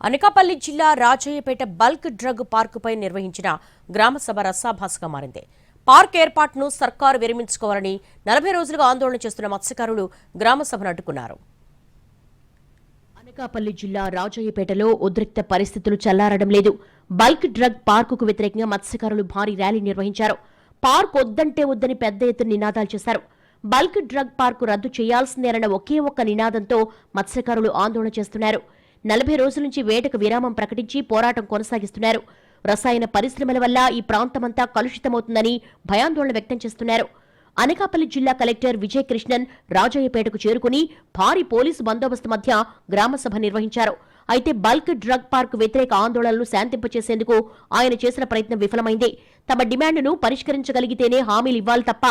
అనకాపల్లి జిల్లా Rajayyapeta bulk drug పార్కుపై నిర్వహించిన గ్రామసభ రసాభాసగా మారింది. పార్క్ ఏర్పాటును సర్కారు విరమించుకోవాలని 40 రోజులుగా ఆందోళన చేస్తున్న మత్స్యకారులు గ్రామసభను అడ్డుకున్నారు. అనకాపల్లి జిల్లా రాజయ్యపేటలో ఉద్రిక్త పరిస్థితులు చల్లారడం లేదు. బల్క్ డ్రగ్ పార్కుకు వ్యతిరేకంగా మత్స్యకారులు భారీ ర్యాలీ నిర్వహించారు. పార్క్ వద్దంటే వద్దని పెద్ద ఎత్తున నినాదాలు చేశారు. బల్క్ డ్రగ్ పార్కు రద్దు చేయాల్సిందేనన్న ఒకే ఒక్క నినాదంతో మత్స్యకారులు ఆందోళన చేస్తున్నారు. 40 రోజుల నుంచి వేటకు విరామం ప్రకటించి పోరాటం కొనసాగిస్తున్నారు. రసాయన పరిశ్రమల వల్ల ఈ ప్రాంతమంతా కలుషితమవుతుందని భయాందోళన వ్యక్తం చేస్తున్నారు. అనకాపల్లి జిల్లా కలెక్టర్ విజయ్ కృష్ణన్ రాజయ్యపేటకు చేరుకుని భారీ పోలీసు బందోబస్తు మధ్య గ్రామసభ నిర్వహించారు. అయితే బల్క్ డ్రగ్ పార్క్ వ్యతిరేక ఆందోళనలు శాంతింపచేసేందుకు ఆయన చేసిన ప్రయత్నం విఫలమైంది. తమ డిమాండ్ను పరిష్కరించగలిగితేనే హామీలు ఇవ్వాలి తప్ప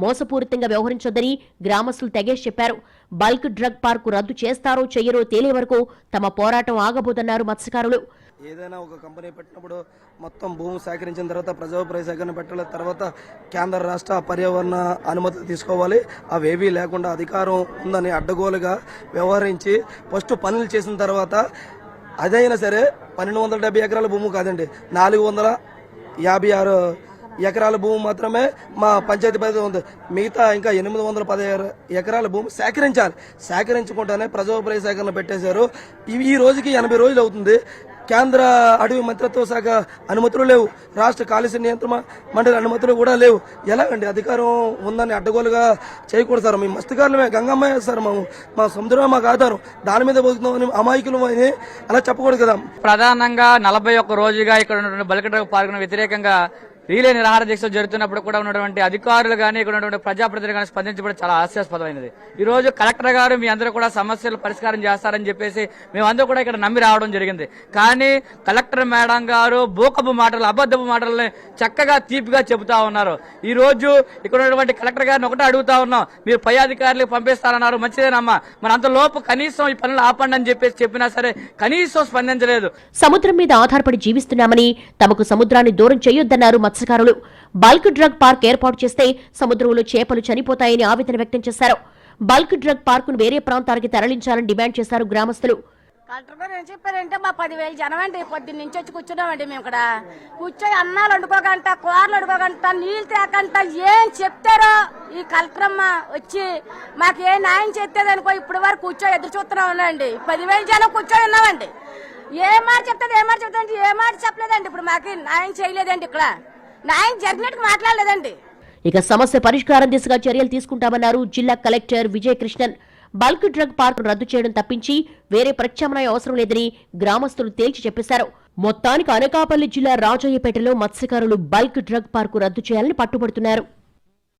మోసపూరితంగా వ్యవహరించొద్దని గ్రామస్తులు తెగేసి చెప్పారు. బల్క్ డ్రగ్ పార్కు రద్దు చేస్తారో చెయ్యరో తేలే వరకు తమ పోరాటం ఆగబోతున్నారు మత్స్యకారులు. ఏదైనా ఒక కంపెనీ పెట్టినప్పుడు మొత్తం భూమి సేకరించిన తర్వాత ప్రజాభిప్రాయ సేకరణ పెట్టాలి. తర్వాత కేంద్ర రాష్ట్ర పర్యావరణ అనుమతులు తీసుకోవాలి. అవేవీ లేకుండా అధికారం ఉందని అడ్డగోలుగా వ్యవహరించి ఫస్ట్ పనులు చేసిన తర్వాత అదైనా సరే 1270 ఎకరాల భూమి కాదండి, 456 ఎకరాల భూమి మాత్రమే మా పంచాయతీ పరిధి ఉంది. మిగతా ఇంకా 816 ఎకరాల భూమి సేకరించాలి. సేకరించకుండానే ప్రజాభిప్రాయ సేకరణ పెట్టేశారు. ఈ రోజుకి 80 రోజులు అవుతుంది. కేంద్ర అటవీ మంత్రిత్వ శాఖ అనుమతులు లేవు, రాష్ట్ర కాలుష్య నియంత్రణ మండలి అనుమతులు కూడా లేవు. ఎలాగండి అధికారం ఉందని అడ్డగోలుగా చేయకూడదు సార్. మీ మత్స్యకారులమే గంగమ్మ సార్, మా సముద్రమే మాకు ఆధారం, దాని మీద బతుకుతామని అమాయకులు అని అలా చెప్పకూడదు కదా. ప్రధానంగా 41 రోజుగా ఇక్కడ ఉన్నటువంటి బల్క్ డ్రగ్ పార్కును వ్యతిరేకంగా రీలే నిరాహార దీక్షలు జరుగుతున్నప్పుడు కూడా ఉన్నటువంటి అధికారులు కానీ ఇక్కడ ఉన్నటువంటి ప్రజాప్రతినిధులు కానీ స్పందించడం చాలా హాస్యాస్పదమైనది. ఈ రోజు కలెక్టర్ గారు మీ అందరూ కూడా సమస్యలు పరిష్కారం చేస్తారని చెప్పేసి మేమందరూ కూడా ఇక్కడ నమ్మి రావడం జరిగింది. కానీ కలెక్టర్ మేడం గారు బోకపు మాటలు, అబద్ధపు మాటలని చక్కగా తీపిగా చెబుతా ఉన్నారు. ఈ రోజు ఇక్కడ ఉన్నటువంటి కలెక్టర్ గారిని ఒకటే అడుగుతా ఉన్నాం, మీరు పై అధికారులకు పంపిస్తారన్నారు, మంచిదేనమ్మా, మరి అంత లోపు కనీసం ఈ పనులు ఆపండి అని చెప్పేసి చెప్పినా సరే కనీసం స్పందించలేదు. సముద్రం మీద ఆధారపడి జీవిస్తున్నామని తమకు సముద్రాన్ని దూరం చేయొద్దన్నారు మత్స్యకారులు. బల్క్ డ్రగ్ పార్క్ ఏర్పాటు చేస్తే సముద్రంలో చేపలు చనిపోతాయని ఆవేదన వ్యక్తం చేశారు. బల్క్ డ్రగ్ పార్కును వేరే ప్రాంతానికి తరలించాలని డిమాండ్ చేశారు గ్రామస్తులు. కలెక్టర్ గారు ఏం చెప్పారంటే మా 10,000 జనం అండి పొద్దున్న నుంచి వచ్చి కూర్చున్నామండి. మేము ఇక్కడ కూర్చొని అన్నాలు వండుకోగంట, కూరలు వండుకోగంట, నీళ్ళు తేకంట ఏం చెప్తారో ఈ కలెక్టర్ అమ్మ వచ్చి మాకు ఏ న్యాయం చేస్తేదనుకో ఇప్పటి వరకు కూర్చో ఎదురు చూస్తున్నాం ఉన్నాండి. 10,000 జనం కూర్చొని ఉన్నామండి. ఏ మాట చెప్తుంది ఏ మాట చెప్పలేదండి. ఇప్పుడు మాకు న్యాయం చేయలేదండి, ఇక్కడ న్యాయం జరిగినట్టు మాట్లాడలేదండి. ఇక సమస్య పరిష్కారం దిశగా చర్యలు తీసుకుంటామన్నారు జిల్లా collector Vijay Krishnan. Bulk drug park రద్దు చేయడం తప్పించి వేరే ప్రత్యామ్నాయం అవసరం లేదని గ్రామస్తులు తేల్చి చెప్పేశారు. మొత్తానికి అనకాపల్లి జిల్లా రాజయ్యపేటలో మత్స్యకారులు బల్క్ డ్రగ్ పార్కు రద్దు చేయాలని పట్టుబడుతున్నారు.